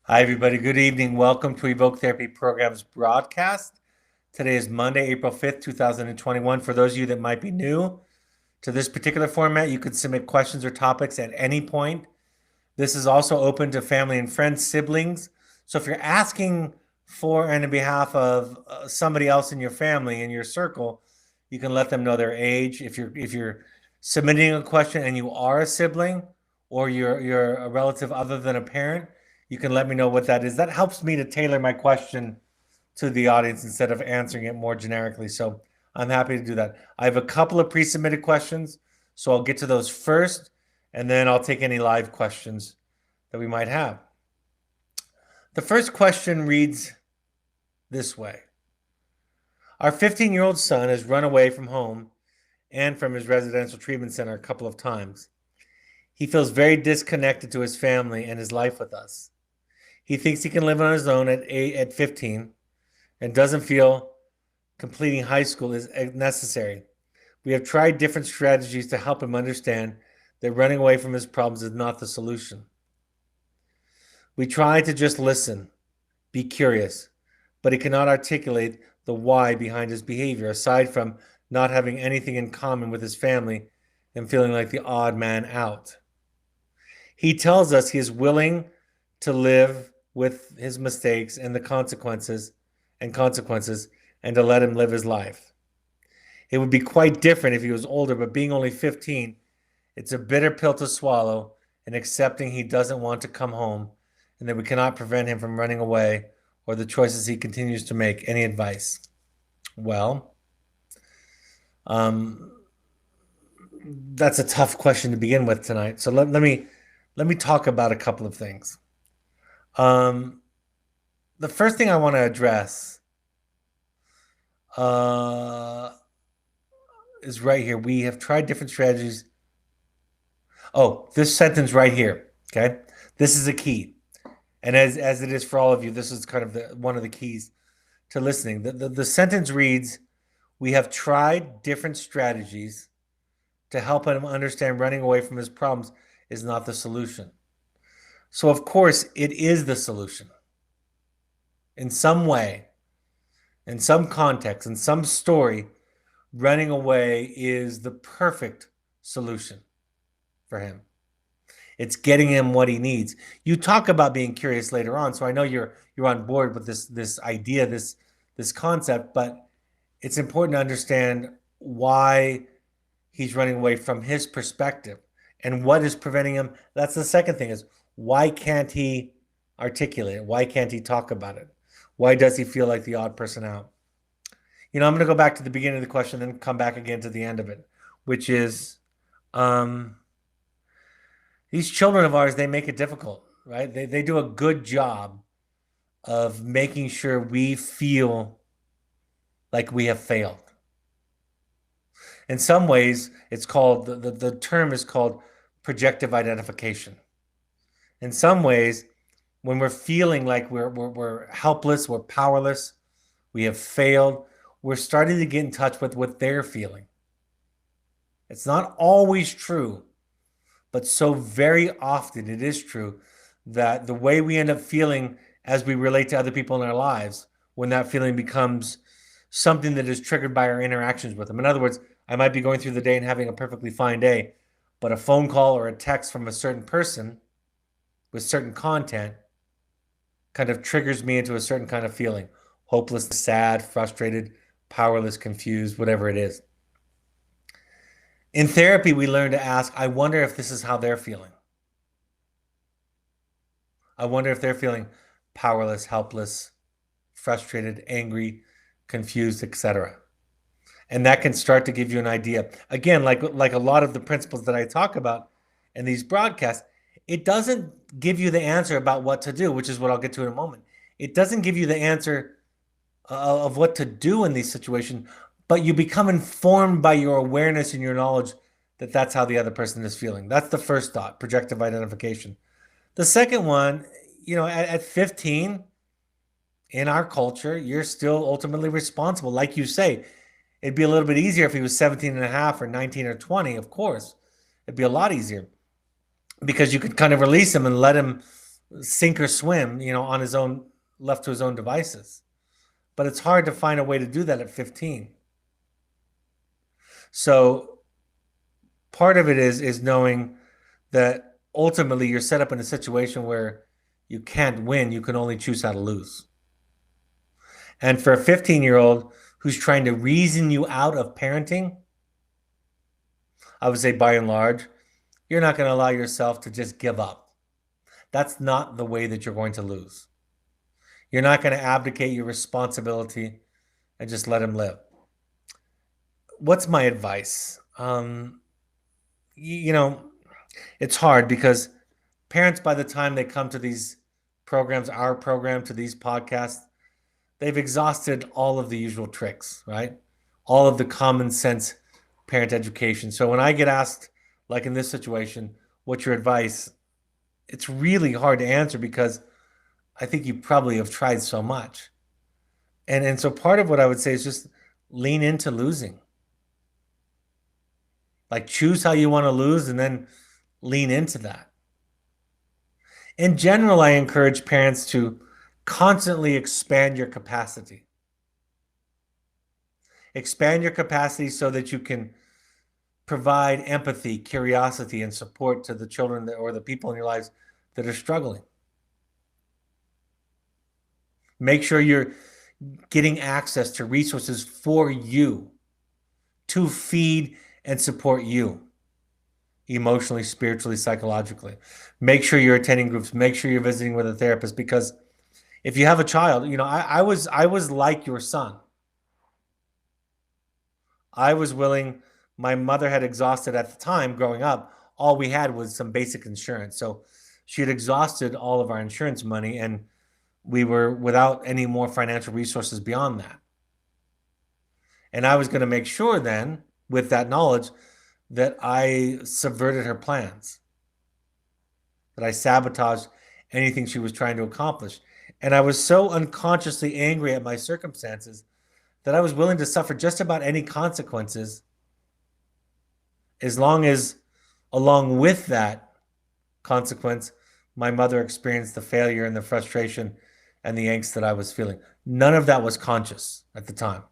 Hi, everybody. Good evening. Welcome to Evoke Therapy Program's broadcast. Today is Monday, April 5th, 2021. For those of you that might be new to this particular format, you can submit questions or topics at any point. This is also open to family and friends, siblings. So if you're asking for and on behalf of somebody else in your family, in your circle, you can let them know their age. If you're submitting a question and you are a sibling or you're a relative other than a parent, you can let me know what that is. That helps me to tailor my question to the audience instead of answering it more generically. So I'm happy to do that. I have a couple of pre-submitted questions, so I'll get to those first, and then I'll take any live questions that we might have. The first question reads this way. Our 15-year-old son has run away from home and from his residential treatment center a couple of times. He feels very disconnected to his family and his life with us. He thinks he can live on his own at 15 and doesn't feel completing high school is necessary. We have tried different strategies to help him understand that running away from his problems is not the solution. We try to just listen, be curious, but he cannot articulate the why behind his behavior, aside from not having anything in common with his family and feeling like the odd man out. He tells us he is willing to live with his mistakes and the consequences and to let him live his life. It would be quite different if he was older, but being only 15, it's a bitter pill to swallow, and accepting he doesn't want to come home and that we cannot prevent him from running away or the choices he continues to make. Any advice? Well, that's a tough question to begin with tonight. So let me talk about a couple of things. The first thing I want to address is right here. We have tried different strategies. Oh, this sentence right here. Okay, this is a key, and as it is for all of you, this is kind of one of the keys to listening. The sentence reads, "We have tried different strategies to help him understand running away from his problems is not the solution." So, of course, it is the solution. In some way, in some context, in some story, running away is the perfect solution for him. It's getting him what he needs. You talk about being curious later on, so I know you're on board with this idea, this concept, but it's important to understand why he's running away from his perspective and what is preventing him. That's the second thing, is why can't he articulate it? Why can't he talk about it? Why does he feel like the odd person out? I'm going to go back to the beginning of the question, then come back again to the end of it, which is these children of ours, they make it difficult, right? They do a good job of making sure we feel like we have failed. In some ways, it's called, the term is called projective identification. In some ways, when we're feeling like we're helpless, we're powerless, we have failed, we're starting to get in touch with what they're feeling. It's not always true, but so very often it is true that the way we end up feeling as we relate to other people in our lives, when that feeling becomes something that is triggered by our interactions with them. In other words, I might be going through the day and having a perfectly fine day, but a phone call or a text from a certain person with certain content kind of triggers me into a certain kind of feeling: hopeless, sad, frustrated, powerless, confused, whatever it is. In therapy, we learn to ask, I wonder if this is how they're feeling. I wonder if they're feeling powerless, helpless, frustrated, angry, confused, etc. And that can start to give you an idea. Again, like a lot of the principles that I talk about in these broadcasts, it doesn't give you the answer about what to do, which is what I'll get to in a moment. It doesn't give you the answer of what to do in these situations, but you become informed by your awareness and your knowledge that that's how the other person is feeling. That's the first thought, projective identification. The second one, at 15, in our culture, you're still ultimately responsible. Like you say, it'd be a little bit easier if he was 17 and a half or 19 or 20, of course. It'd be a lot easier because you could kind of release him and let him sink or swim, on his own, left to his own devices. But it's hard to find a way to do that at 15. So part of it is knowing that ultimately you're set up in a situation where you can't win, you can only choose how to lose. And for a 15-year-old who's trying to reason you out of parenting, I would say by and large, you're not going to allow yourself to just give up. That's not the way that you're going to lose. You're not going to abdicate your responsibility and just let him live. What's my advice? You know, it's hard because parents, by the time they come to these programs, our program, to these podcasts, they've exhausted all of the usual tricks, right? All of the common sense parent education. So when I get asked, like in this situation, what's your advice? It's really hard to answer because I think you probably have tried so much. And so part of what I would say is just lean into losing. Like choose how you want to lose and then lean into that. In general, I encourage parents to constantly expand your capacity. Expand your capacity so that you can provide empathy, curiosity, and support to the children or the people in your lives that are struggling. Make sure you're getting access to resources for you to feed and support you emotionally, spiritually, psychologically. Make sure you're attending groups. Make sure you're visiting with a therapist, because if you have a child, I was like your son. I was willing. My mother had exhausted at the time growing up. All we had was some basic insurance. So she had exhausted all of our insurance money, and we were without any more financial resources beyond that. And I was going to make sure then, with that knowledge, that I subverted her plans, that I sabotaged anything she was trying to accomplish. And I was so unconsciously angry at my circumstances that I was willing to suffer just about any consequences, as long as, along with that consequence, my mother experienced the failure and the frustration and the angst that I was feeling. None of that was conscious at the time.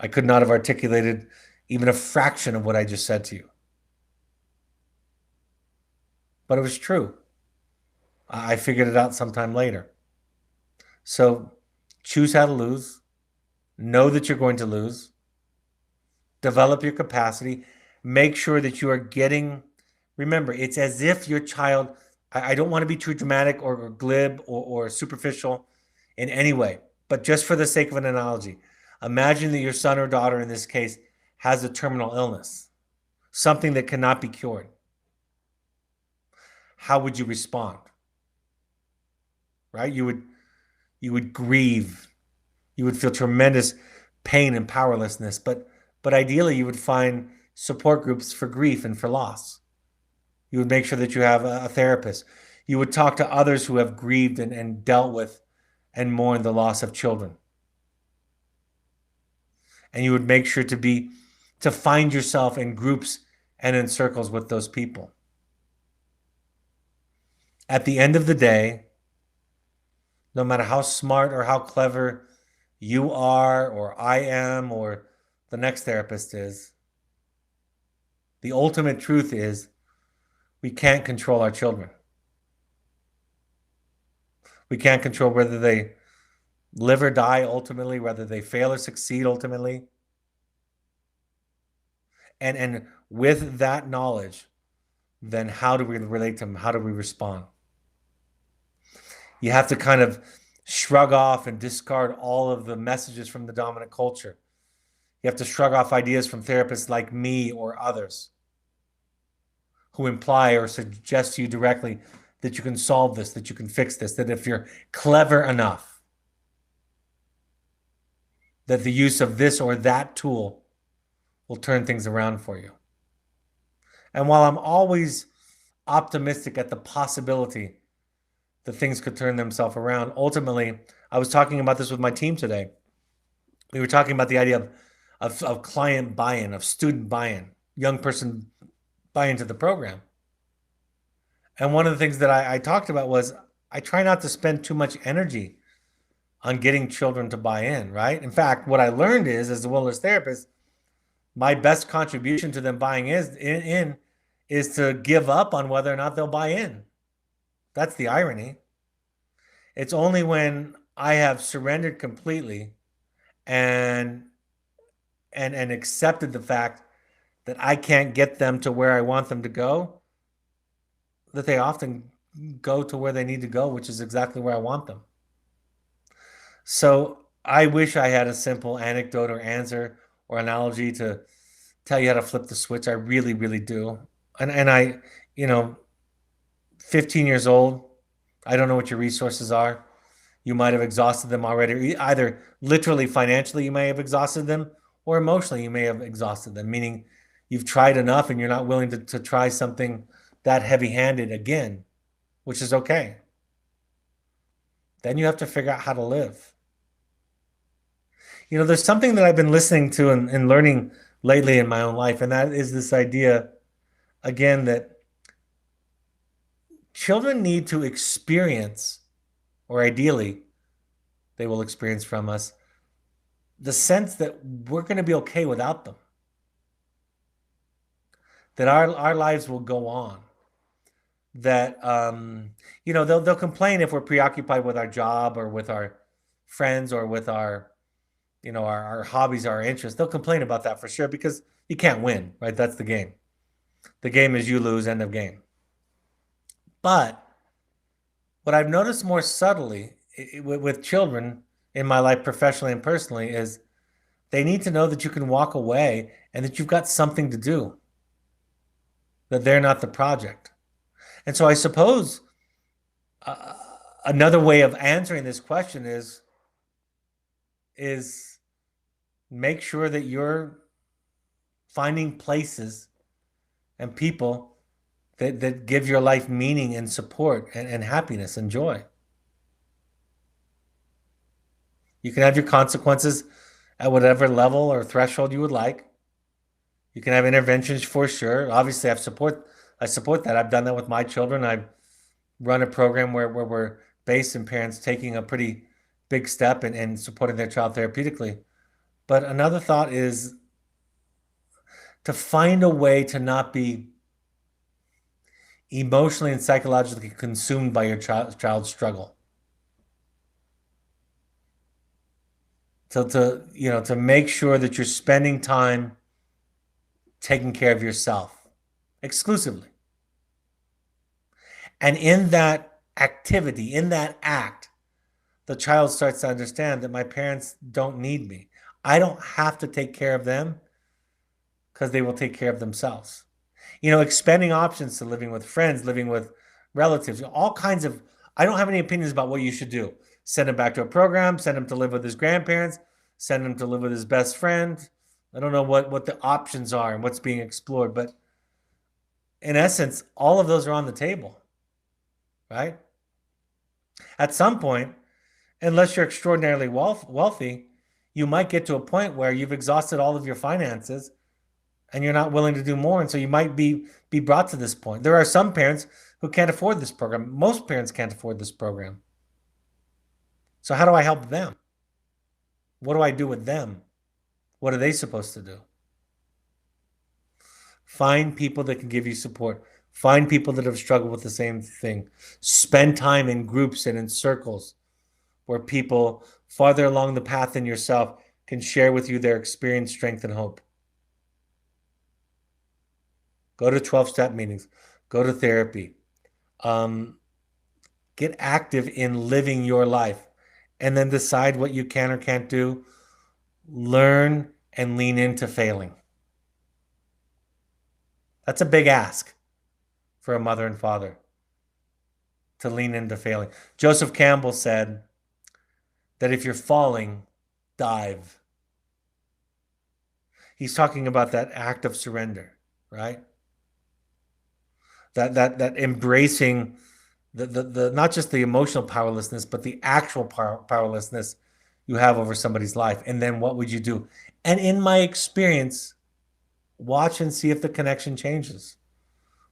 I could not have articulated even a fraction of what I just said to you. But it was true. I figured it out sometime later. So choose how to lose. Know that you're going to lose. Develop your capacity. Make sure that you are getting, remember, it's as if your child, I don't want to be too dramatic or glib or superficial in any way, but just for the sake of an analogy, imagine that your son or daughter in this case has a terminal illness, something that cannot be cured. How would you respond? Right? You would grieve. You would feel tremendous pain and powerlessness, but ideally you would find support groups for grief and for loss. You would make sure that you have a therapist. You would talk to others who have grieved and dealt with and mourned the loss of children. And you would make sure to find yourself in groups and in circles with those people. At the end of the day, no matter how smart or how clever you are, or I am, or the next therapist is, the ultimate truth is we can't control our children. We can't control whether they live or die ultimately, whether they fail or succeed ultimately. And with that knowledge, then how do we relate to them? How do we respond? You have to kind of shrug off and discard all of the messages from the dominant culture. You have to shrug off ideas from therapists like me or others who imply or suggest to you directly that you can solve this, that you can fix this, that if you're clever enough, that the use of this or that tool will turn things around for you. And while I'm always optimistic at the possibility that things could turn themselves around, ultimately, I was talking about this with my team today. We were talking about the idea of client buy-in, of student buy-in, young person buy into the program. And one of the things that I talked about was I try not to spend too much energy on getting children to buy in, right? In fact, what I learned is, as a wellness therapist, my best contribution to them buying is to give up on whether or not they'll buy in. That's the irony. It's only when I have surrendered completely and and accepted the fact that I can't get them to where I want them to go that they often go to where they need to go, which is exactly where I want them. So I wish I had a simple anecdote or answer or analogy to tell you how to flip the switch. I really, really do. And I, you know, 15 years old, I don't know what your resources are. You might have exhausted them already. Either literally financially, you may have exhausted them, or emotionally, you may have exhausted them, meaning you've tried enough and you're not willing to try something that heavy-handed again, which is okay. Then you have to figure out how to live. You know, there's something that I've been listening to and learning lately in my own life, and that is this idea, again, that children need to experience, or ideally, they will experience from us, the sense that we're going to be okay without them, that our lives will go on, that they'll complain if we're preoccupied with our job or with our friends or with our our hobbies, our interests. They'll complain about that for sure because you can't win, right? That's the game. The game is you lose, end of game. But what I've noticed more subtly with children in my life, professionally and personally, is they need to know that you can walk away and that you've got something to do, that they're not the project. And so I suppose another way of answering this question is make sure that you're finding places and people that give your life meaning and support and happiness and joy. You can have your consequences at whatever level or threshold you would like. You can have interventions for sure. Obviously, I support that. I've done that with my children. I've run a program where we're based in parents taking a pretty big step and supporting their child therapeutically. But another thought is to find a way to not be emotionally and psychologically consumed by your child's struggle. To make sure that you're spending time taking care of yourself exclusively. And in that activity, in that act, the child starts to understand that my parents don't need me. I don't have to take care of them because they will take care of themselves. Expanding options to living with friends, living with relatives, all kinds of, I don't have any opinions about what you should do. Send him back to a program, send him to live with his grandparents, send him to live with his best friend. I don't know what the options are and what's being explored, but in essence, all of those are on the table, right? At some point, unless you're extraordinarily wealthy, you might get to a point where you've exhausted all of your finances and you're not willing to do more. And so you might be brought to this point. There are some parents who can't afford this program. Most parents can't afford this program. So how do I help them? What do I do with them? What are they supposed to do? Find people that can give you support. Find people that have struggled with the same thing. Spend time in groups and in circles where people farther along the path than yourself can share with you their experience, strength, and hope. Go to 12-step meetings. Go to therapy. Get active in living your life and then decide what you can or can't do. Learn and lean into failing. That's a big ask for a mother and father, to lean into failing. Joseph Campbell said that if you're falling, dive. He's talking about that act of surrender, right? That embracing the not just the emotional powerlessness, but the actual powerlessness you have over somebody's life. And then what would you do? And in my experience, watch and see if the connection changes.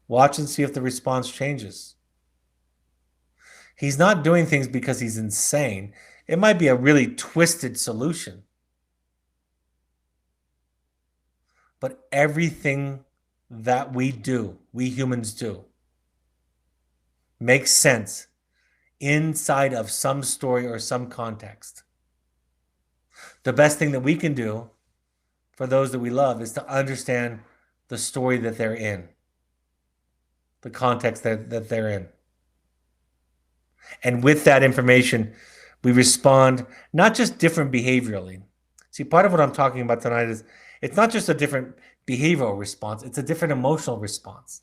Watch and see if the response changes. He's not doing things because he's insane. It might be a really twisted solution. But everything that we do, we humans do, makes sense inside of some story or some context. The best thing that we can do for those that we love is to understand the story that they're in, the context that they're in. And with that information, we respond not just different behaviorally. See, part of what I'm talking about tonight is it's not just a different behavioral response, it's a different emotional response.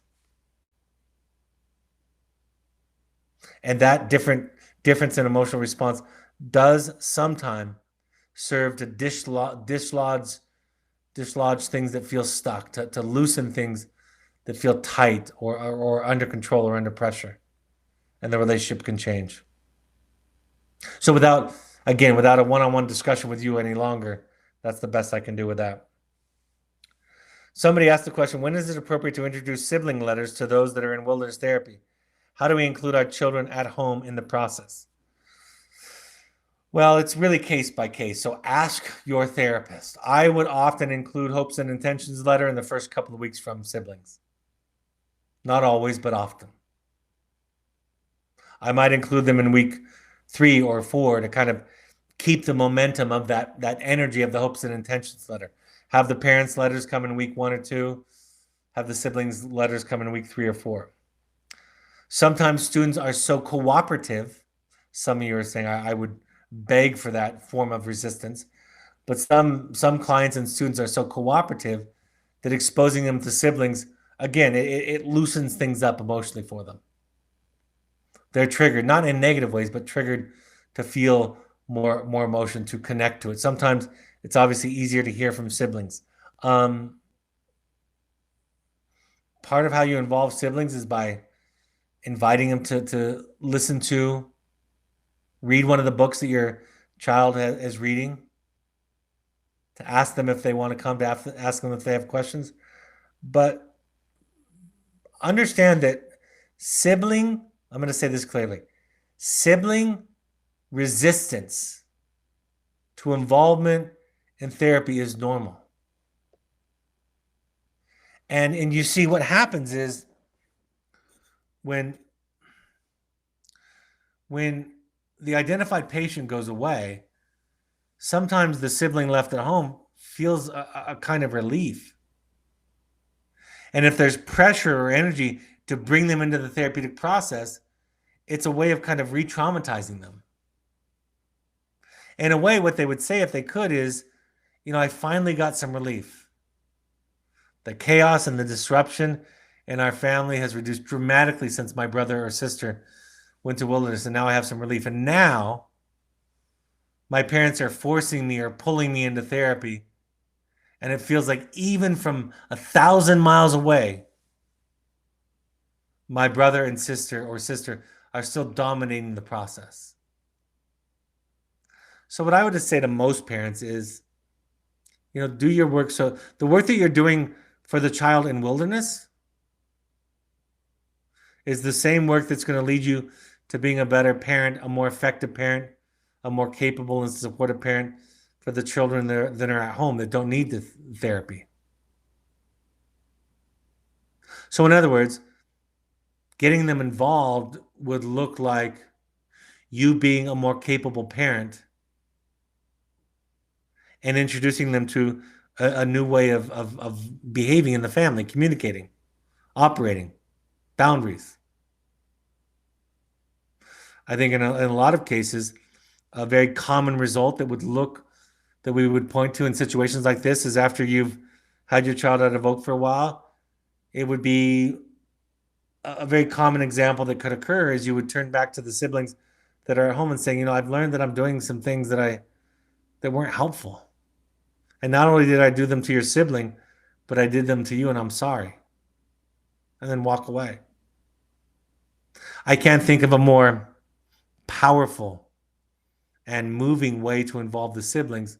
And that difference in emotional response does sometimes serve to dislodge things that feel stuck, to loosen things that feel tight or under control or under pressure. And the relationship can change. So without a one-on-one discussion with you any longer, that's the best I can do with that. Somebody asked the question, when is it appropriate to introduce sibling letters to those that are in wilderness therapy? How do we include our children at home in the process? Well, it's really case by case. So ask your therapist. I would often include hopes and intentions letter in the first couple of weeks from siblings. Not always, but often. I might include them in week 3 or 4 to kind of keep the momentum of that energy of the hopes and intentions letter. Have the parents' letters come in week 1 or 2. Have the siblings' letters come in week 3 or 4. Sometimes students are so cooperative. Some of you are saying I would beg for that form of resistance. But some clients and students are so cooperative that exposing them to siblings, again, it loosens things up emotionally for them. They're triggered, not in negative ways, but triggered to feel more emotion, to connect to it. Sometimes it's obviously easier to hear from siblings. Part of how you involve siblings is by inviting them to listen to, read one of the books that your child is reading, to ask them if they want to come, to ask them if they have questions. But understand that I'm going to say this clearly, sibling resistance to involvement in therapy is normal. And you see what happens is when the identified patient goes away, sometimes the sibling left at home feels a kind of relief. And if there's pressure or energy to bring them into the therapeutic process, it's a way of kind of re-traumatizing them. In a way, what they would say if they could is, I finally got some relief. The chaos and the disruption in our family has reduced dramatically since my brother or sister went to wilderness, and now I have some relief. And now my parents are forcing me or pulling me into therapy, and it feels like even from 1,000 miles away, my brother and sister are still dominating the process. So what I would just say to most parents is, do your work. So the work that you're doing for the child in wilderness is the same work that's going to lead you to being a better parent, a more effective parent, a more capable and supportive parent for the children that are at home that don't need the therapy. So in other words, getting them involved would look like you being a more capable parent and introducing them to a new way of behaving in the family, communicating, operating, boundaries. I think in a lot of cases, a very common result that we would point to in situations like this is after you've had your child at Evoke for a while, it would be a very common example that could occur is you would turn back to the siblings that are at home and saying, I've learned that I'm doing some things that weren't helpful. And not only did I do them to your sibling, but I did them to you, and I'm sorry. And then walk away. I can't think of a more powerful and moving way to involve the siblings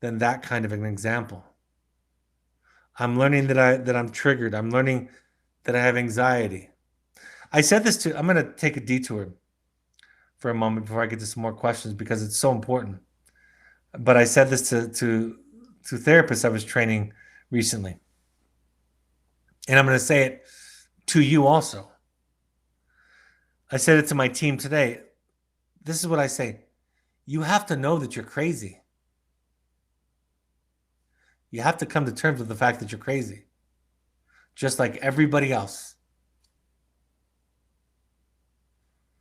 than that kind of an example. I'm learning that I'm triggered. I'm learning that I have anxiety. I'm going to take a detour. for a moment before I get to some more questions because it's so important. But I said this to therapists I was training recently. And I'm going to say it to you also. I said it to my team today. This is what I say. You have to know that you're crazy. You have to come to terms with the fact that you're crazy, just like everybody else.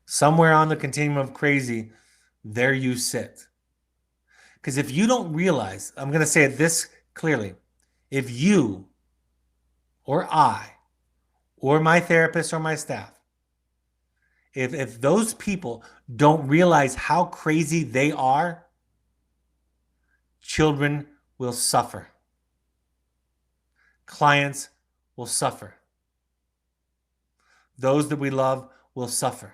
Somewhere on the continuum of crazy, there you sit. Because if you don't realize, I'm going to say it this clearly, if you or I or my therapist or my staff, if those people don't realize how crazy they are, children will suffer. Clients will suffer. Those that we love will suffer.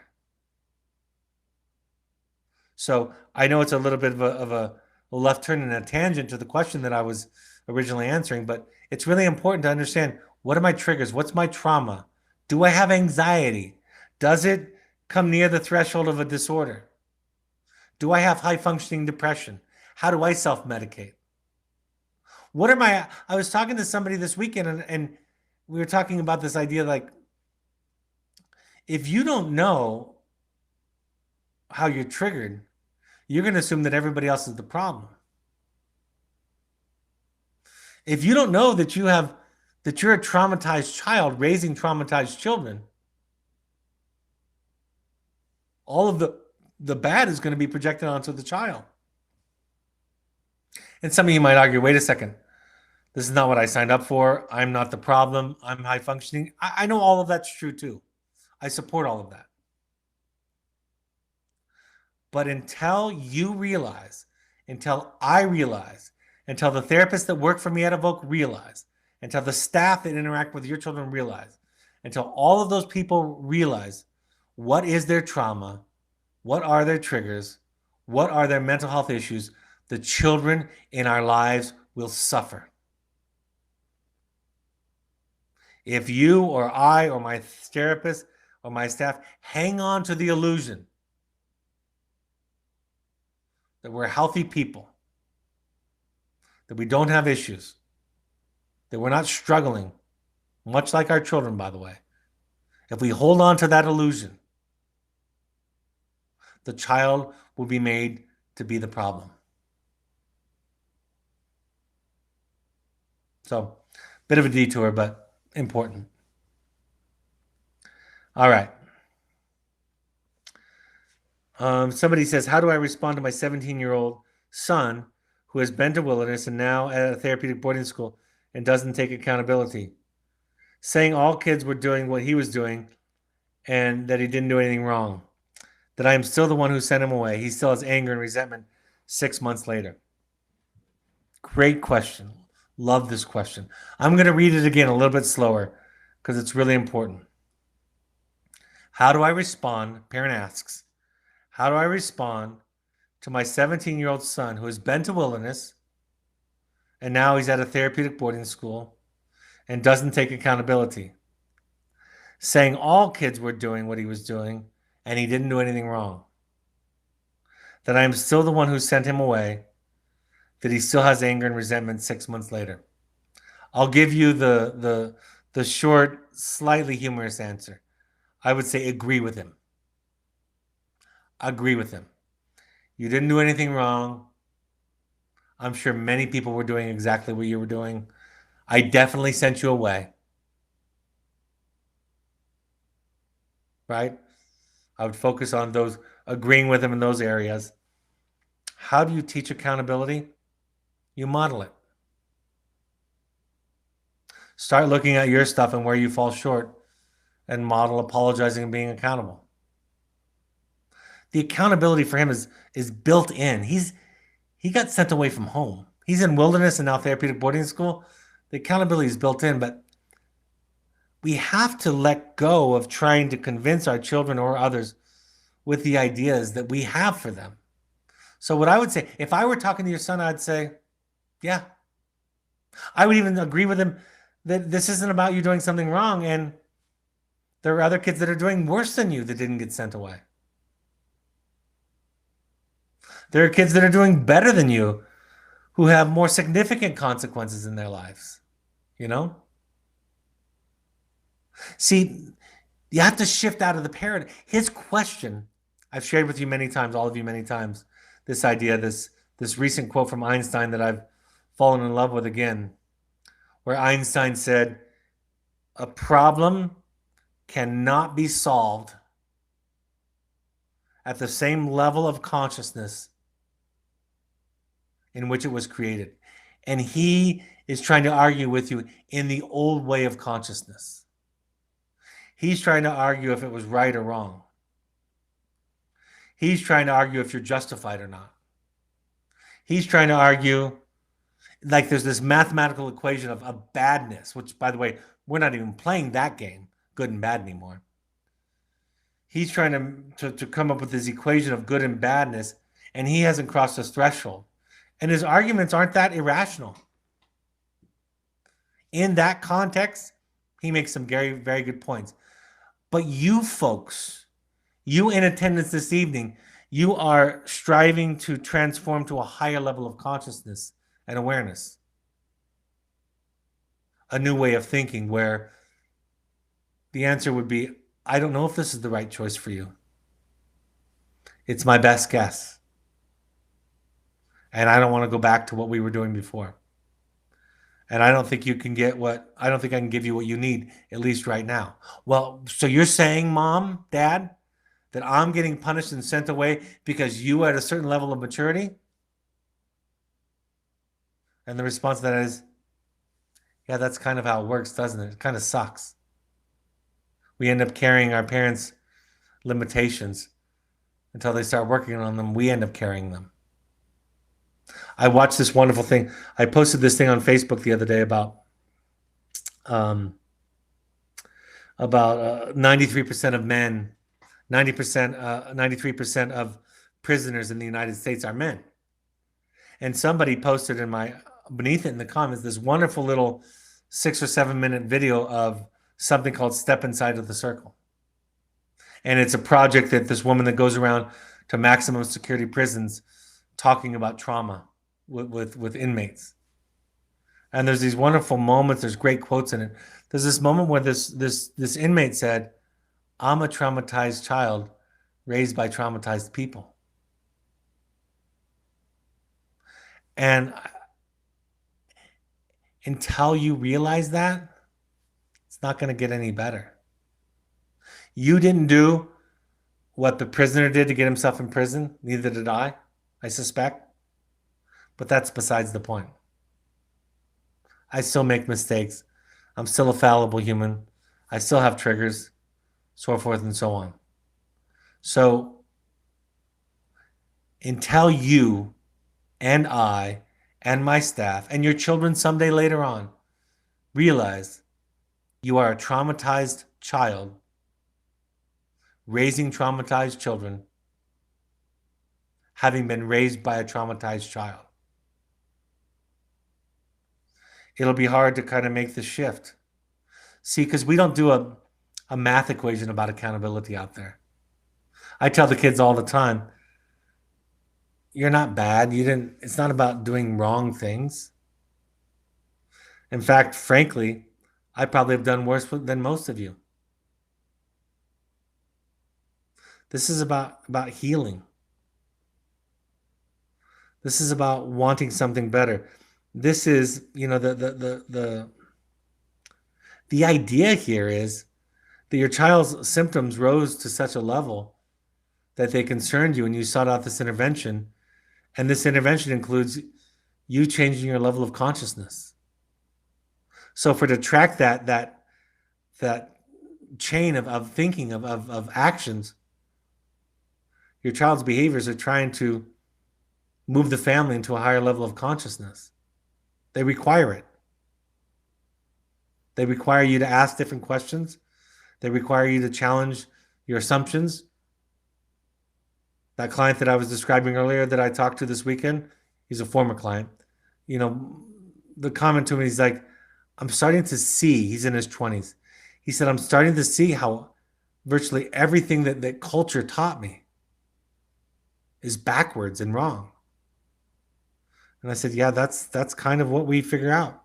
So I know it's a little bit of a left turn and a tangent to the question that I was originally answering, but it's really important to understand, what are my triggers? What's my trauma? Do I have anxiety? Does it come near the threshold of a disorder? Do I have high functioning depression? How do I self-medicate? I was talking to somebody this weekend and we were talking about this idea, like, if you don't know how you're triggered, you're going to assume that everybody else is the problem. If you don't know that you're a traumatized child raising traumatized children, all of the bad is going to be projected onto the child. And some of you might argue, wait a second, this is not what I signed up for. I'm not the problem. I'm high functioning. I know all of that's true too. I support all of that. But until you realize, until I realize, until the therapists that work for me at Evoke realize, until the staff that interact with your children realize, until all of those people realize what is their trauma, what are their triggers, what are their mental health issues, the children in our lives will suffer. If you or I or my therapist or my staff hang on to the illusion that we're healthy people, that we don't have issues, that we're not struggling, much like our children, by the way, if we hold on to that illusion, the child will be made to be the problem. So, bit of a detour, but important. All right. Somebody says, how do I respond to my 17-year-old son who has been to Wilderness and now at a therapeutic boarding school and doesn't take accountability, saying all kids were doing what he was doing and that he didn't do anything wrong, that I am still the one who sent him away. He still has anger and resentment 6 months later. Great question. Love this question. I'm going to read it again a little bit slower because it's really important. How do I respond? Parent asks, how do I respond to my 17-year-old son who has been to Wilderness and now he's at a therapeutic boarding school and doesn't take accountability, saying all kids were doing what he was doing and he didn't do anything wrong, that I am still the one who sent him away, that he still has anger and resentment 6 months later? I'll give you the short, slightly humorous answer. I would say agree with him. Agree with him. You didn't do anything wrong. I'm sure many people were doing exactly what you were doing. I definitely sent you away. Right? I would focus on those, agreeing with him in those areas. How do you teach accountability? You model it. Start looking at your stuff and where you fall short and model apologizing and being accountable. The accountability for him is built in. He got sent away from home. He's in Wilderness and now therapeutic boarding school. The accountability is built in, but we have to let go of trying to convince our children or others with the ideas that we have for them. So what I would say, if I were talking to your son, I'd say, yeah. I would even agree with him that this isn't about you doing something wrong, and there are other kids that are doing worse than you that didn't get sent away. There are kids that are doing better than you who have more significant consequences in their lives, you know? See, you have to shift out of the paradigm. His question, I've shared with you many times, all of you many times, this idea, this recent quote from Einstein that I've fallen in love with again, where Einstein said, a problem cannot be solved at the same level of consciousness in which it was created. And he is trying to argue with you in the old way of consciousness. He's trying to argue if it was right or wrong. He's trying to argue if you're justified or not. He's trying to argue like there's this mathematical equation of badness, which, by the way, we're not even playing that game, good and bad, anymore. He's trying to come up with this equation of good and badness, and he hasn't crossed his threshold. And his arguments aren't that irrational. In that context, he makes some very, very good points. But you folks, you in attendance this evening, you are striving to transform to a higher level of consciousness and awareness. A new way of thinking where the answer would be, I don't know if this is the right choice for you. It's my best guess. And I don't want to go back to what we were doing before. And I don't think I can give you what you need, at least right now. Well, so you're saying, Mom, Dad, that I'm getting punished and sent away because you are at a certain level of maturity? And the response to that is, yeah, that's kind of how it works, doesn't it? It kind of sucks. We end up carrying our parents' limitations until they start working on them. We end up carrying them. I watched this wonderful thing. I posted this thing on Facebook the other day about 93% of men, 93% of prisoners in the United States are men. And somebody posted beneath it in the comments this wonderful little 6 or 7 minute video of something called Step Inside of the Circle. And it's a project that this woman that goes around to maximum security prisons talking about trauma with inmates. And there's these wonderful moments. There's great quotes in it. There's this moment where this inmate said, I'm a traumatized child raised by traumatized people. And until you realize that, it's not going to get any better. You didn't do what the prisoner did to get himself in prison. Neither did I suspect. But that's besides the point. I still make mistakes. I'm still a fallible human. I still have triggers, so forth and so on. So until you and I and my staff and your children someday later on realize you are a traumatized child raising traumatized children, having been raised by a traumatized child, it'll be hard to kind of make the shift. See, because we don't do a math equation about accountability out there. I tell the kids all the time, you're not bad. It's not about doing wrong things. In fact, frankly, I probably have done worse than most of you. This is about healing. This is about wanting something better. This is, the idea here is that your child's symptoms rose to such a level that they concerned you and you sought out this intervention. And this intervention includes you changing your level of consciousness. So to track that chain of thinking, of actions, your child's behaviors are trying to move the family into a higher level of consciousness. They require it. They require you to ask different questions. They require you to challenge your assumptions. That client that I was describing earlier that I talked to this weekend, he's a former client. The comment to me, he's like, I'm starting to see, he's in his 20s. He said, I'm starting to see how virtually everything that culture taught me is backwards and wrong. And I said, yeah, that's kind of what we figure out.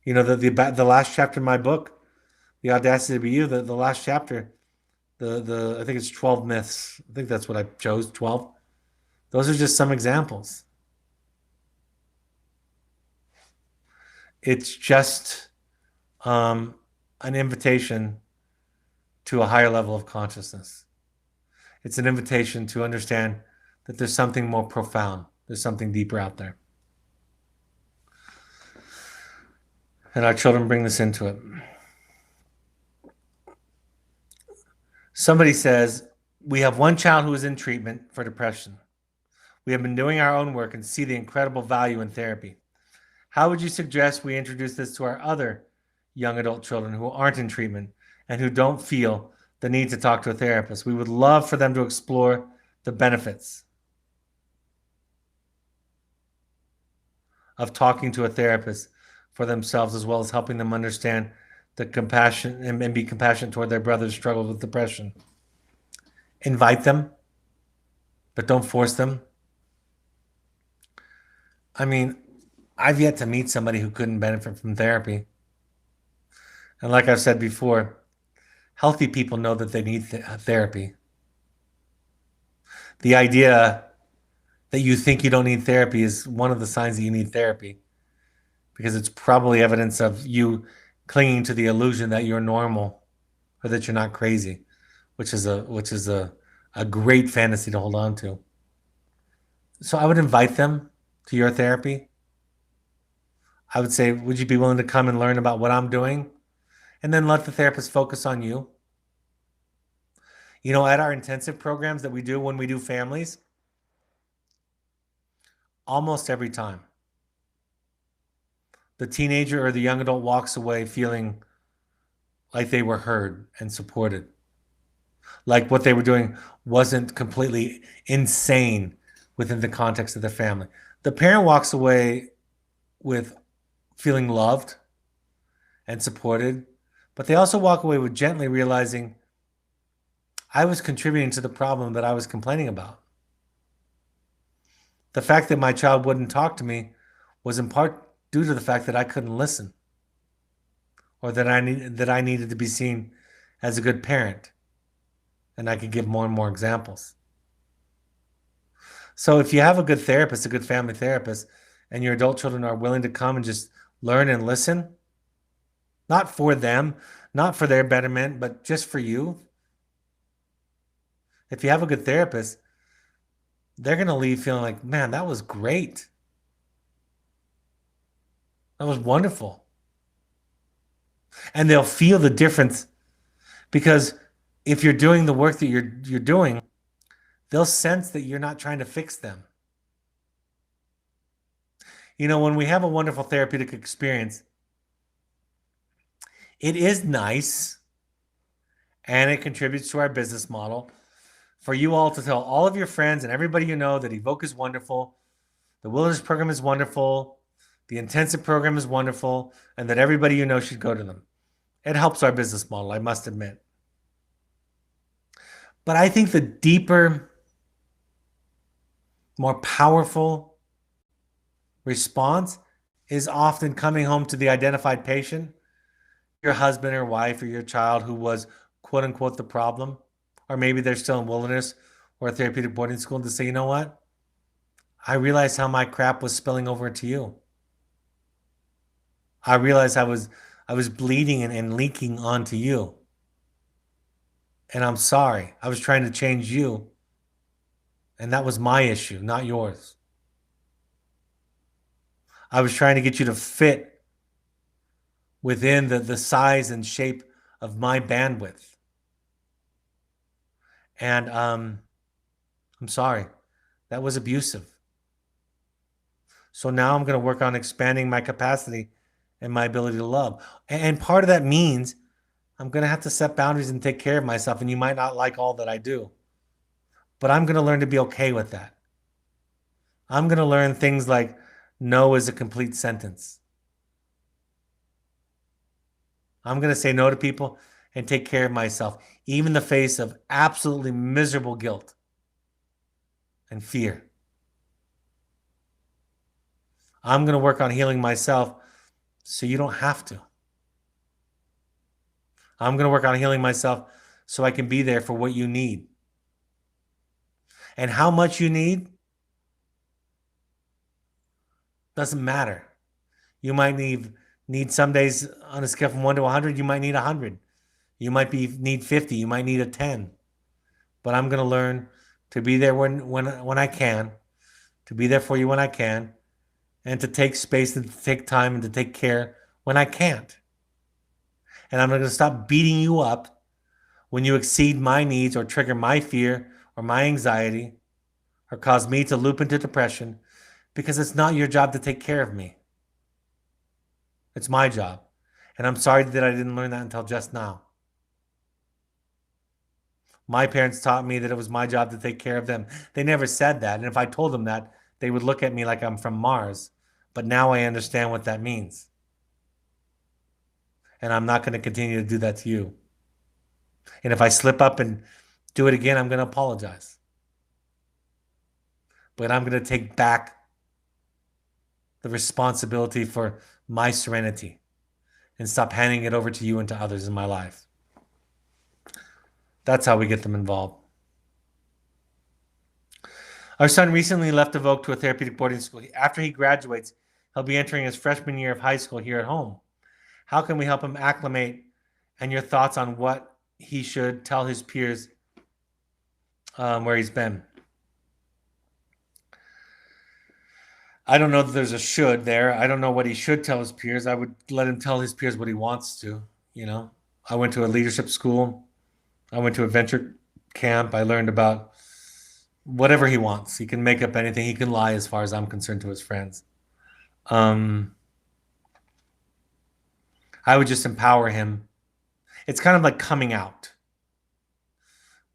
You know, the last chapter in my book, The Audacity to Be You, the last chapter, the I think it's 12 myths. I think that's what I chose, 12. Those are just some examples. It's just an invitation to a higher level of consciousness. It's an invitation to understand that there's something more profound. There's something deeper out there. And our children bring this into it. Somebody says, we have one child who is in treatment for depression. We have been doing our own work and see the incredible value in therapy. How would you suggest we introduce this to our other young adult children who aren't in treatment and who don't feel the need to talk to a therapist? We would love for them to explore the benefits of talking to a therapist for themselves, as well as helping them understand the compassion and be compassionate toward their brothers who struggle with depression. Invite them, but don't force them. I mean, I've yet to meet somebody who couldn't benefit from therapy. And like I've said before, healthy people know that they need therapy. The idea that you think you don't need therapy is one of the signs that you need therapy, because it's probably evidence of you clinging to the illusion that you're normal or that you're not crazy, which is a great fantasy to hold on to. So I would invite them to your therapy. I would say, would you be willing to come and learn about what I'm doing? And then let the therapist focus on you. You know, at our intensive programs that we do when we do families, almost every time, the teenager or the young adult walks away feeling like they were heard and supported. Like what they were doing wasn't completely insane within the context of the family. The parent walks away with feeling loved and supported, but they also walk away with gently realizing I was contributing to the problem that I was complaining about. The fact that my child wouldn't talk to me was in part due to the fact that I couldn't listen, or that I needed to be seen as a good parent. And I could give more and more examples. So if you have a good therapist, a good family therapist, and your adult children are willing to come and just learn and listen, not for them, not for their betterment, but just for you. If you have a good therapist, they're going to leave feeling like, man, that was great. That was wonderful. And they'll feel the difference, because if you're doing the work that you're doing, they'll sense that you're not trying to fix them. You know, when we have a wonderful therapeutic experience, it is nice and it contributes to our business model for you all to tell all of your friends and everybody you know that Evoke is wonderful, the wilderness program is wonderful, the intensive program is wonderful, and that everybody you know should go to them. It helps our business model, I must admit. But I think the deeper, more powerful response is often coming home to the identified patient, your husband or wife or your child who was quote unquote the problem, or maybe they're still in wilderness or a therapeutic boarding school, to say, you know what? I realized how my crap was spilling over into you. I realized I was bleeding and leaking onto you. And I'm sorry. I was trying to change you. And that was my issue, not yours. I was trying to get you to fit within the size and shape of my bandwidth. And I'm sorry. That was abusive. So now I'm going to work on expanding my capacity and my ability to love. And part of that means I'm going to have to set boundaries and take care of myself. And you might not like all that I do, but I'm going to learn to be okay with that. I'm going to learn things like no is a complete sentence. I'm going to say no to people and take care of myself, even in the face of absolutely miserable guilt and fear. I'm going to work on healing myself so you don't have to. I'm going to work on healing myself so I can be there for what you need. And how much you doesn't matter. You might need some days on a scale from 1 to 100, you might need 100. You might need 50, you might need a 10. But I'm going to learn to be there when I can, to be there for you when I can, and to take space and to take time and to take care when I can't. And I'm going to stop beating you up when you exceed my needs or trigger my fear or my anxiety or cause me to loop into depression, because it's not your job to take care of me. It's my job. And I'm sorry that I didn't learn that until just now. My parents taught me that it was my job to take care of them. They never said that. And if I told them that, they would look at me like I'm from Mars. But now I understand what that means. And I'm not going to continue to do that to you. And if I slip up and do it again, I'm going to apologize. But I'm going to take back the responsibility for my serenity and stop handing it over to you and to others in my life. That's how we get them involved. Our son recently left Evoke to a therapeutic boarding school. After he graduates, he'll be entering his freshman year of high school here at home. How can we help him acclimate? And your thoughts on what he should tell his peers where he's been. I don't know that there's a should there. I don't know what he should tell his peers. I would let him tell his peers what he wants to. I went to a leadership school. I went to a venture camp. I learned about whatever he wants. He can make up anything. He can lie, as far as I'm concerned, to his friends. I would just empower him. It's kind of like coming out.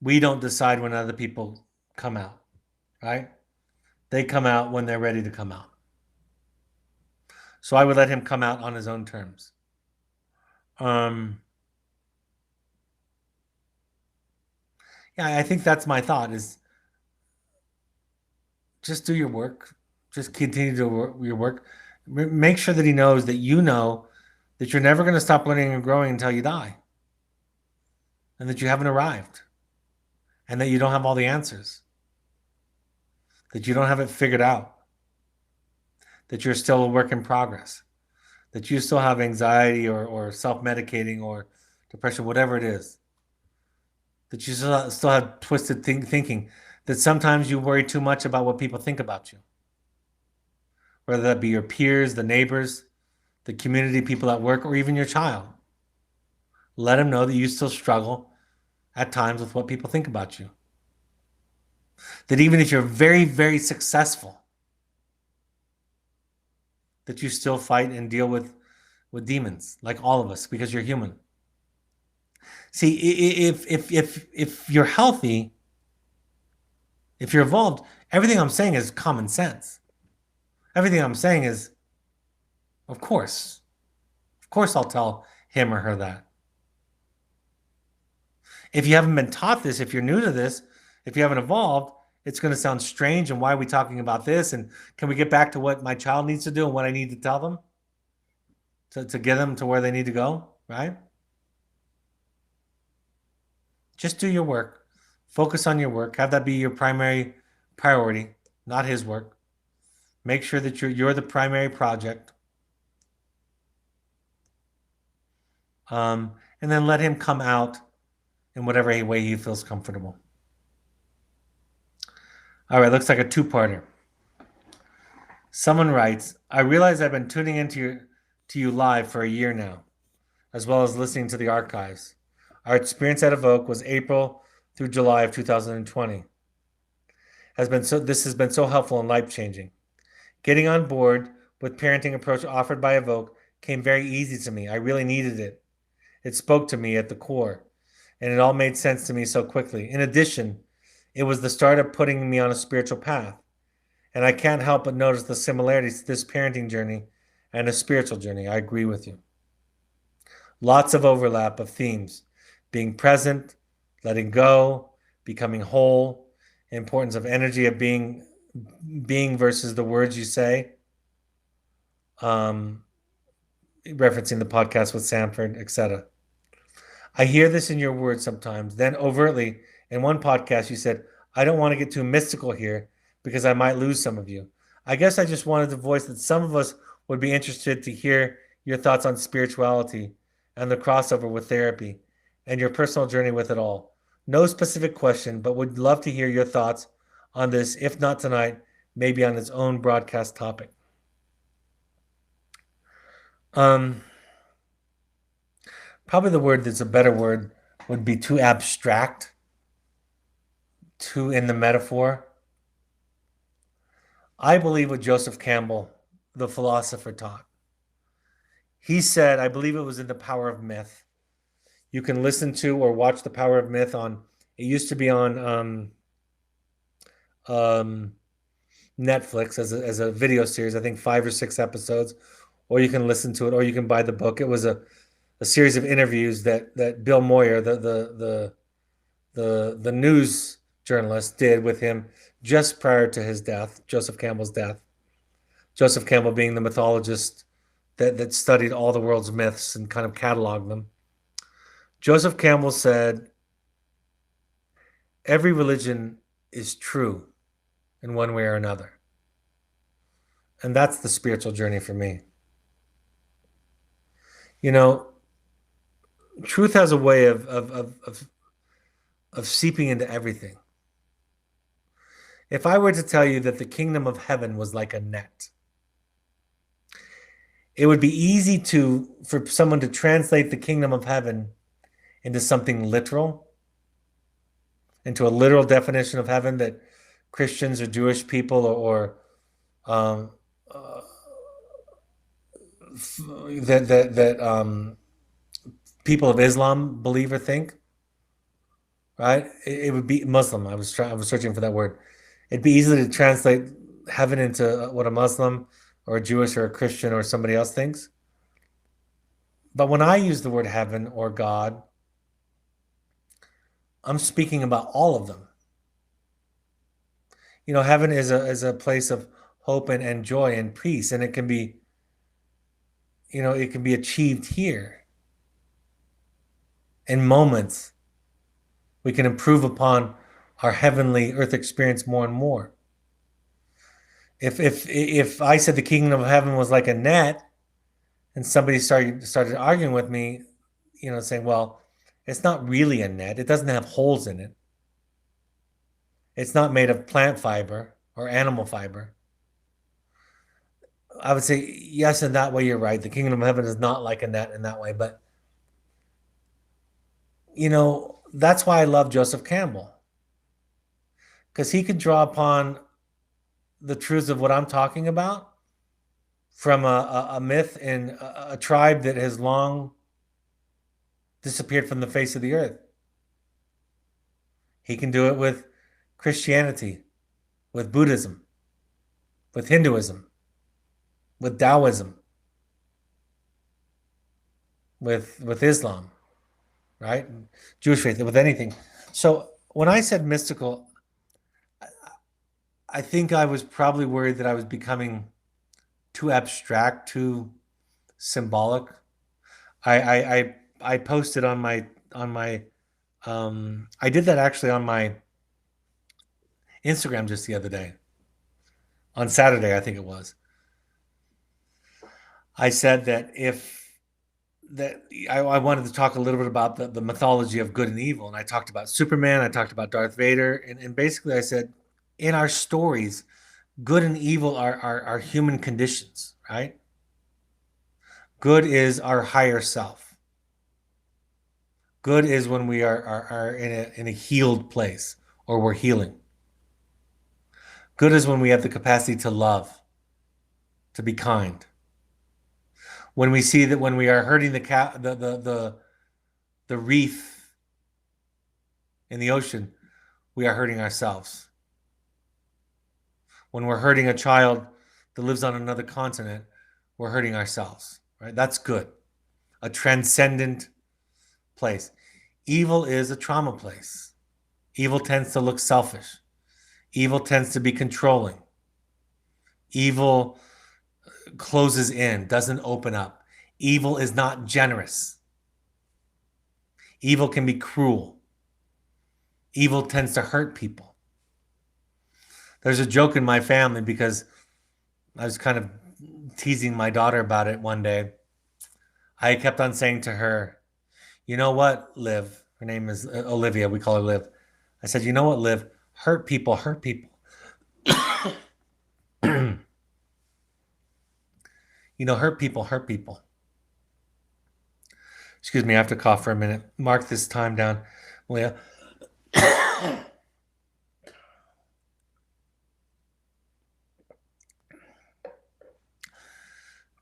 We don't decide when other people come out, right? They come out when they're ready to come out. So I would let him come out on his own terms. Yeah, I think that's my thought, is just do your work. Just continue to do your work. Make sure that he knows that you know that you're never going to stop learning and growing until you die. And that you haven't arrived. And that you don't have all the answers. That you don't have it figured out. That you're still a work in progress. That you still have anxiety or self-medicating or depression, whatever it is. That you still have twisted thinking. That sometimes you worry too much about what people think about you. Whether that be your peers, the neighbors, the community, people at work, or even your child. Let them know that you still struggle at times with what people think about you. That even if you're very, very successful, that you still fight and deal with demons, like all of us, because you're human. See, if you're healthy, if you're evolved, everything I'm saying is common sense. Everything I'm saying is, of course I'll tell him or her that. If you haven't been taught this, if you're new to this, if you haven't evolved, it's going to sound strange. And why are we talking about this? And can we get back to what my child needs to do and what I need to tell them to get them to where they need to go, right? Just do your work. Focus on your work. Have that be your primary priority, not his work. Make sure that you're the primary project. And then let him come out in whatever way he feels comfortable. All right, looks like a two-parter. Someone writes, I realize I've been tuning into you live for a year now, as well as listening to the archives. Our experience at Evoke was April through July of 2020. This has been so helpful and life-changing. Getting on board with parenting approach offered by Evoke came very easy to me. I really needed it. It spoke to me at the core, and it all made sense to me so quickly. In addition, it was the start of putting me on a spiritual path, and I can't help but notice the similarities to this parenting journey and a spiritual journey. I agree with you. Lots of overlap of themes. being present, letting go, becoming whole, importance of energy of being versus the words you say. Referencing the podcast with Sanford, etc. I hear this in your words sometimes. Then overtly, in one podcast, you said, I don't want to get too mystical here because I might lose some of you. I guess I just wanted to voice that some of us would be interested to hear your thoughts on spirituality and the crossover with therapy and your personal journey with it all. No specific question, but would love to hear your thoughts on this, if not tonight, maybe on its own broadcast topic. Probably the word that's a better word would be too abstract, too in the metaphor. I believe what Joseph Campbell, the philosopher, taught. He said, I believe it was in The Power of Myth. You can listen to or watch The Power of Myth on, it used to be on Netflix as a video series, I think 5 or 6 episodes, or you can listen to it, or you can buy the book. It was a series of interviews that Bill Moyer, the news journalist, did with him just prior to his death, Joseph Campbell's death. Joseph Campbell being the mythologist that studied all the world's myths and kind of cataloged them. Joseph Campbell said, every religion is true in one way or another. And that's the spiritual journey for me. You know, truth has a way of seeping into everything. If I were to tell you that the kingdom of heaven was like a net, it would be easy for someone to translate the kingdom of heaven into something literal, into a literal definition of heaven that Christians or Jewish people or people of Islam believe or think, right? It would be Muslim. I was searching for that word. It'd be easy to translate heaven into what a Muslim or a Jewish or a Christian or somebody else thinks. But when I use the word heaven or God, I'm speaking about all of them. You know, heaven is a place of hope and joy and peace, and it can be, you know, it can be achieved here in moments. We can improve upon our heavenly earth experience more and more. If I said the kingdom of heaven was like a net, and somebody started arguing with me, you know, saying, well, it's not really a net. It doesn't have holes in it. It's not made of plant fiber or animal fiber. I would say, yes, in that way, you're right. The kingdom of heaven is not like a net in that way. But, you know, that's why I love Joseph Campbell, because he could draw upon the truths of what I'm talking about from a myth in a tribe that has long disappeared from the face of the earth. He can do it with Christianity, with Buddhism, with Hinduism, with Taoism, with Islam, right? Jewish faith, with anything. So when I said mystical, I think I was probably worried that I was becoming too abstract, too symbolic. I posted on my I did that actually on my Instagram just the other day. On Saturday, I think it was. I said that I wanted to talk a little bit about the mythology of good and evil. And I talked about Superman, I talked about Darth Vader, and basically I said, in our stories, good and evil are human conditions, right? Good is our higher self. Good is when we are in a healed place, or we're healing. Good is when we have the capacity to love, to be kind. When we see that when we are hurting the reef in the ocean, we are hurting ourselves. When we're hurting a child that lives on another continent, we're hurting ourselves, right? That's good. A transcendent place. Evil is a trauma place. Evil tends to look selfish. Evil tends to be controlling. Evil closes in, doesn't open up. Evil is not generous. Evil can be cruel. Evil tends to hurt people. There's a joke in my family because I was kind of teasing my daughter about it one day. I kept on saying to her, you know what, Liv? Her name is Olivia. We call her Liv. I said, you know what, Liv? Hurt people hurt people. Hurt people hurt people. Excuse me, I have to cough for a minute. Mark this time down, Malia.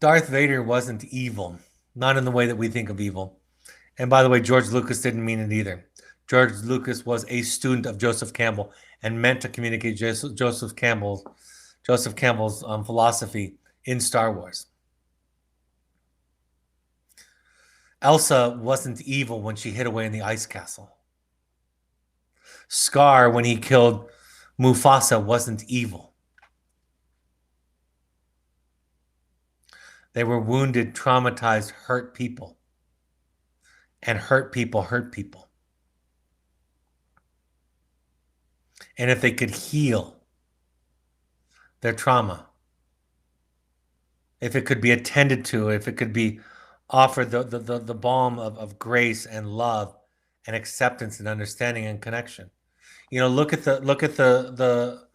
Darth Vader wasn't evil, not in the way that we think of evil. And by the way, George Lucas didn't mean it either. George Lucas was a student of Joseph Campbell and meant to communicate Joseph Campbell's philosophy in Star Wars. Elsa wasn't evil when she hid away in the ice castle. Scar, when he killed Mufasa, wasn't evil. They were wounded, traumatized, hurt people. And hurt people hurt people. And if they could heal their trauma, if it could be attended to, if it could be offered the balm of grace and love and acceptance and understanding and connection. Look at the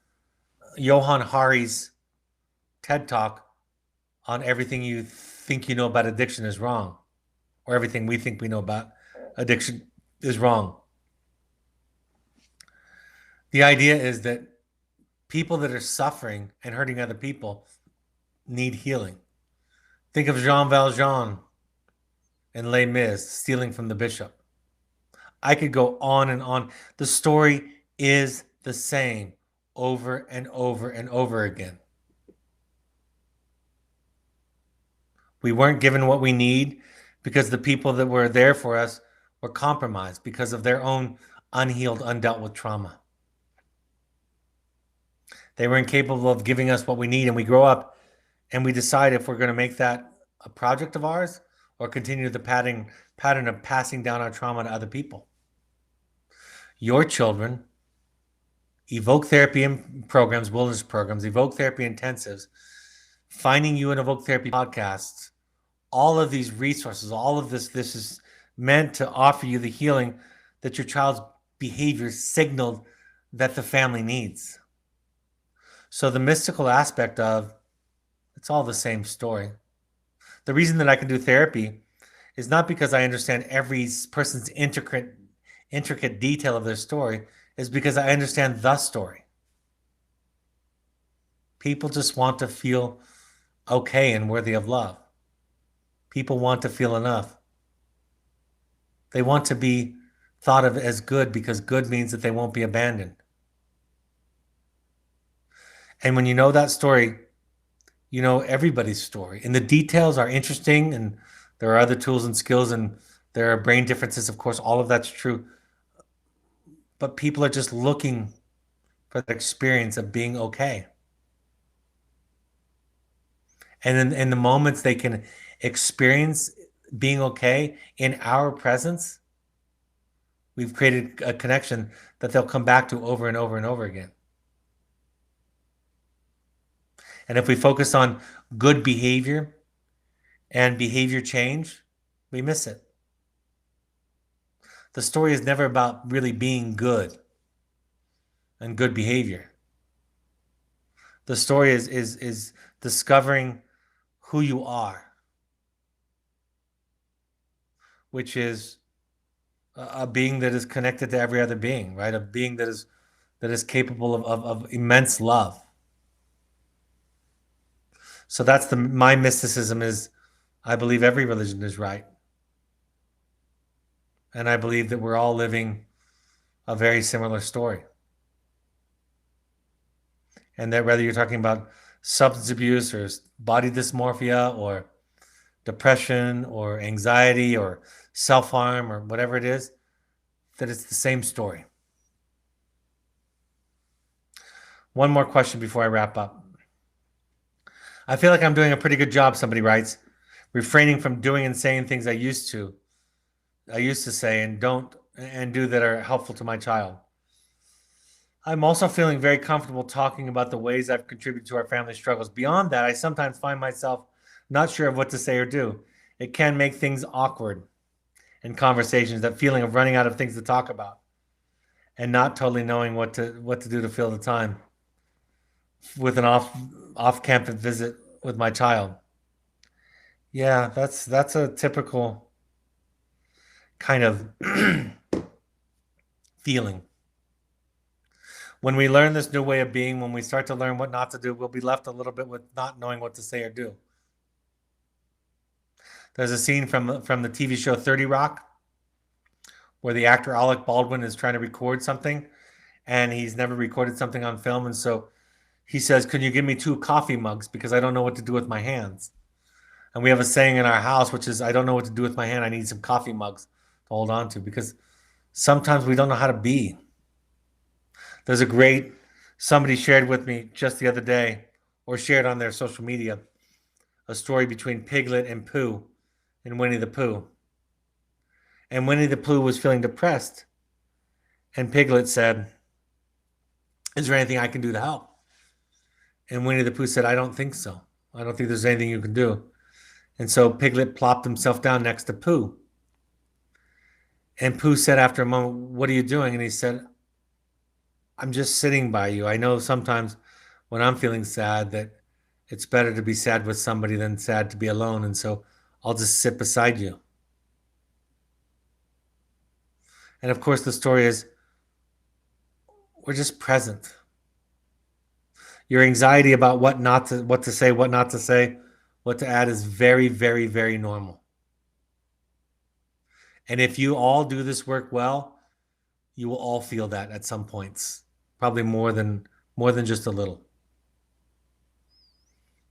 Johan Hari's TED Talk on everything you think you know about addiction is wrong, or everything we think we know about addiction is wrong. The idea is that people that are suffering and hurting other people need healing. Think of Jean Valjean and Les Mis stealing from the bishop. I could go on and on. The story is the same over and over and over again. We weren't given what we need because the people that were there for us were compromised because of their own unhealed, undealt with trauma. They were incapable of giving us what we need, and we grow up and we decide if we're going to make that a project of ours or continue the pattern of passing down our trauma to other people. Your children, Evoke therapy programs, wilderness programs, Evoke therapy intensives, finding you in Evoke therapy podcasts, all of these resources, all of this is meant to offer you the healing that your child's behavior signaled that the family needs. So the mystical aspect of it's all the same story. The reason that I can do therapy is not because I understand every person's intricate detail of their story, is because I understand the story. People just want to feel okay and worthy of love. People want to feel enough. They want to be thought of as good because good means that they won't be abandoned. And when you know that story, you know everybody's story. And the details are interesting, and there are other tools and skills, and there are brain differences, of course, all of that's true. But people are just looking for the experience of being okay. And then in the moments they can experience being okay in our presence, we've created a connection that they'll come back to over and over and over again. And if we focus on good behavior and behavior change, we miss it. The story is never about really being good and good behavior. The story is discovering who you are, which is a being that is connected to every other being, right? A being that is capable of immense love. So that's my mysticism is, I believe every religion is right. And I believe that we're all living a very similar story. And that whether you're talking about substance abuse or body dysmorphia or depression or anxiety or self-harm or whatever it is, that it's the same story. One more question before I wrap up. I feel like I'm doing a pretty good job, somebody writes, refraining from doing and saying things I used to say and do that are helpful to my child. I'm also feeling very comfortable talking about the ways I've contributed to our family struggles. Beyond that, I sometimes find myself not sure of what to say or do. It can make things awkward in conversations, that feeling of running out of things to talk about and not totally knowing what to do to fill the time with an off campus visit with my child. Yeah, that's a typical kind of feeling. When we learn this new way of being, when we start to learn what not to do, we'll be left a little bit with not knowing what to say or do. There's a scene from the TV show 30 Rock where the actor Alec Baldwin is trying to record something and he's never recorded something on film. And so he says, "Can you give me 2 coffee mugs? Because I don't know what to do with my hands." And we have a saying in our house, which is, "I don't know what to do with my hand. I need some coffee mugs to hold on to," because sometimes we don't know how to be. There's a great, somebody shared with me just the other day, or shared on their social media, a story between Piglet and Pooh and Winnie the Pooh. And Winnie the Pooh was feeling depressed. And Piglet said, "Is there anything I can do to help?" And Winnie the Pooh said, "I don't think so. I don't think there's anything you can do." And so Piglet plopped himself down next to Pooh. And Pooh said after a moment, "What are you doing?" And he said, "I'm just sitting by you. I know sometimes when I'm feeling sad that it's better to be sad with somebody than sad to be alone. And so I'll just sit beside you." And of course, the story is we're just present. Your anxiety about what to say, what not to say, what to add is very, very, very normal. And if you all do this work well, you will all feel that at some points, probably more than just a little.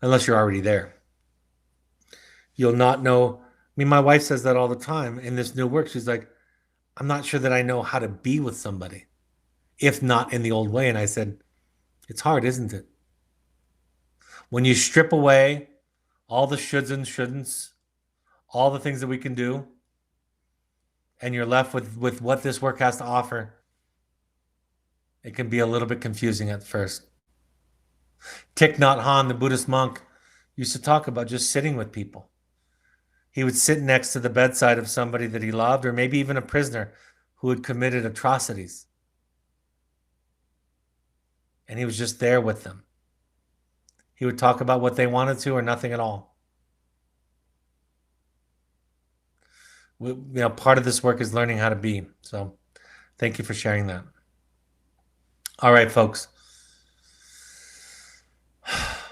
Unless you're already there. You'll not know. I mean, my wife says that all the time in this new work. She's like, "I'm not sure that I know how to be with somebody, if not in the old way." And I said, it's hard, isn't it? When you strip away all the shoulds and shouldn'ts, all the things that we can do, and you're left with what this work has to offer, it can be a little bit confusing at first. Thich Nhat Hanh, the Buddhist monk, used to talk about just sitting with people. He would sit next to the bedside of somebody that he loved, or maybe even a prisoner who had committed atrocities. And he was just there with them. He would talk about what they wanted to or nothing at all. Part of this work is learning how to be. So thank you for sharing that. All right, folks.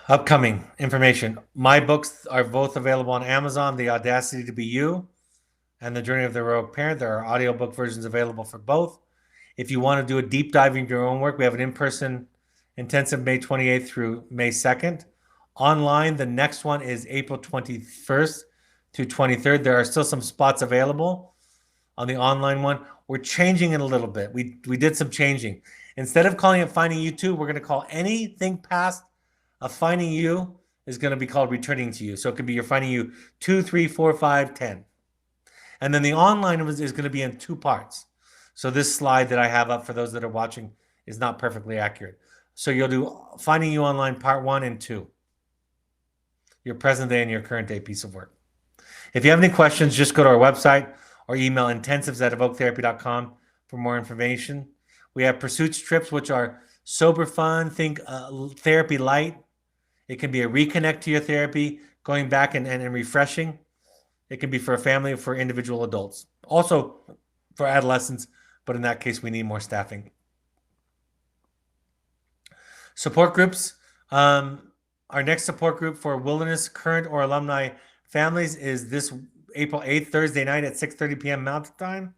Upcoming information. My books are both available on Amazon, The Audacity to Be You and The Journey of the Heroic Parent. There are audiobook versions available for both. If you want to do a deep dive into your own work, we have an in-person intensive May 28th through May 2nd. Online, the next one is April 21st through 23rd. There are still some spots available on the online one. We're changing it a little bit. We did some changing. Instead of calling it Finding You 2, we're going to call anything past a Finding You is going to be called Returning to You. So it could be your Finding You 2, 3, 4, 5, 10. And then the online is going to be in 2 parts. So this slide that I have up for those that are watching is not perfectly accurate. So you'll do Finding You Online Part 1 and 2. Your present day and your current day piece of work. If you have any questions, just go to our website or email intensives@evoketherapy.com for more information. We have pursuits trips, which are sober fun. Think therapy light. It can be a reconnect to your therapy, going back and refreshing. It can be for a family or for individual adults. Also for adolescents, but in that case, we need more staffing. Support groups. Our next support group for wilderness, current, or alumni families is this April 8th, Thursday night at 6:30 p.m. Mountain Time.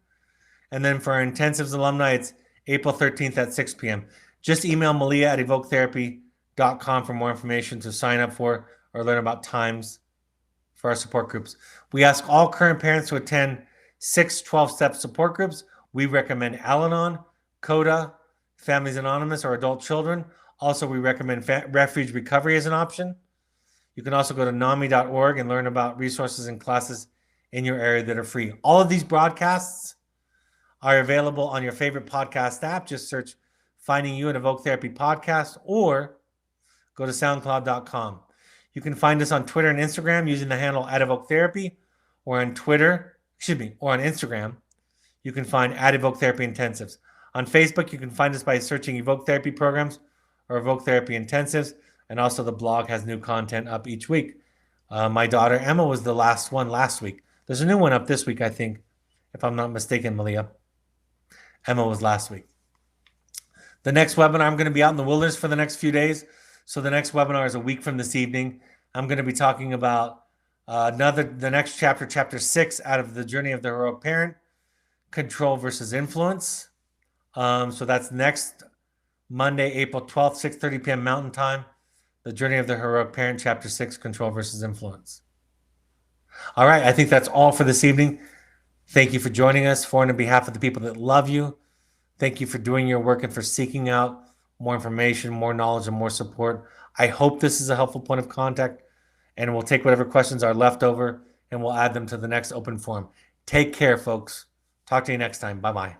And then for our intensives alumni, it's April 13th at 6 p.m. Just email malia@evoketherapy.com for more information to sign up for or learn about times for our support groups. We ask all current parents to attend 6 12-step support groups. We recommend Al-Anon, CODA, Families Anonymous, or adult children. Also, we recommend refuge recovery as an option. You can also go to NAMI.org and learn about resources and classes in your area that are free. All of these broadcasts are available on your favorite podcast app. Just search Finding You and Evoke Therapy Podcast, or go to soundcloud.com. You can find us on Twitter and Instagram using the handle @EvokeTherapy, or on Instagram, you can find @Evoke Therapy Intensives. On Facebook, you can find us by searching Evoke Therapy Programs or Evoke Therapy Intensives, and also the blog has new content up each week. My daughter Emma was the last one last week. There's a new one up this week, I think, if I'm not mistaken, Malia. Emma was last week. The next webinar, I'm going to be out in the wilderness for the next few days. So the next webinar is a week from this evening. I'm going to be talking about the next chapter, chapter 6, out of the Journey of the Heroic Parent, Control versus Influence. So that's next Monday, April 12th, 6:30 p.m. Mountain Time. The Journey of the Heroic Parent, chapter 6, Control versus Influence. All right, I think that's all for this evening. Thank you for joining us. For and on behalf of the people that love you, thank you for doing your work and for seeking out more information, more knowledge, and more support. I hope this is a helpful point of contact, and we'll take whatever questions are left over and we'll add them to the next open forum. Take care, folks. Talk to you next time. Bye-bye.